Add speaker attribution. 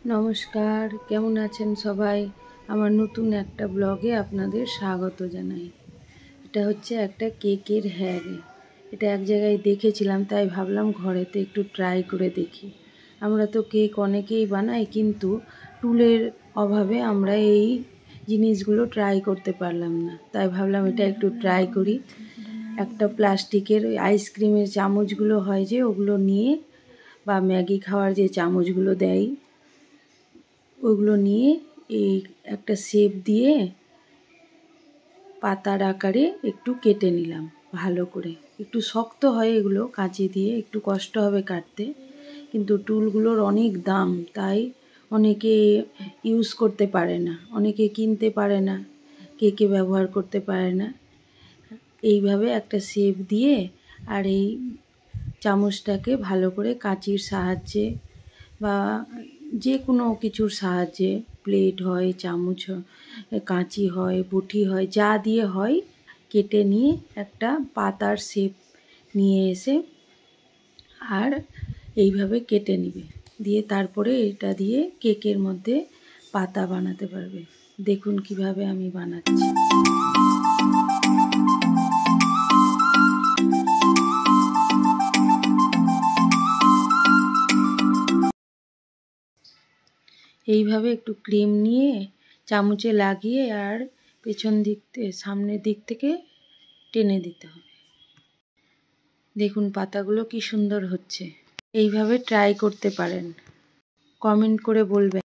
Speaker 1: নমস্কার, কেমন আছেন সবাই? আমার নতুন একটা ব্লগে আপনাদের স্বাগত জানাই। এটা হচ্ছে একটা কেকের হ্যাগ। এটা এক জায়গায় দেখেছিলাম, তাই ভাবলাম ঘরেতে একটু ট্রাই করে দেখি। আমরা তো কেক অনেকেই বানাই, কিন্তু টুলের অভাবে আমরা এই জিনিসগুলো ট্রাই করতে পারলাম না। তাই ভাবলাম এটা একটু ট্রাই করি। একটা প্লাস্টিকের ওই আইসক্রিমের চামচগুলো হয় যে, ওগুলো নিয়ে, বা ম্যাগি খাওয়ার যে চামচগুলো দেয়, ওগুলো নিয়ে এই একটা শেপ দিয়ে পাতার আকারে একটু কেটে নিলাম ভালো করে। একটু শক্ত হয় এগুলো, কাঁচি দিয়ে একটু কষ্ট হবে কাটতে, কিন্তু টুলগুলোর অনেক দাম, তাই অনেকে ইউজ করতে পারে না, অনেকে কিনতে পারে না, কেকে ব্যবহার করতে পারে না। এইভাবে একটা শেপ দিয়ে আর এই চামচটাকে ভালো করে কাঁচির সাহায্যে বা যে কোনো কিছুর সাহায্যে, প্লেট হয়, চামচ হয়, কাঁচি হয়, পুঁটি হয়, যা দিয়ে হয়, কেটে নিয়ে একটা পাতার শেপ নিয়ে এসে আর এইভাবে কেটে নিবে, দিয়ে তারপরে এটা দিয়ে কেকের মধ্যে পাতা বানাতে পারবে। দেখুন কিভাবে আমি বানাচ্ছি। এইভাবে একটু ক্রিম নিয়ে চামচে লাগিয়ে আর পেছন দিক থেকে, সামনের দিক থেকে টেনে দিতে হবে। দেখুন পাতাগুলো কি সুন্দর হচ্ছে। এইভাবে ট্রাই করতে পারেন, কমেন্ট করে বলবেন।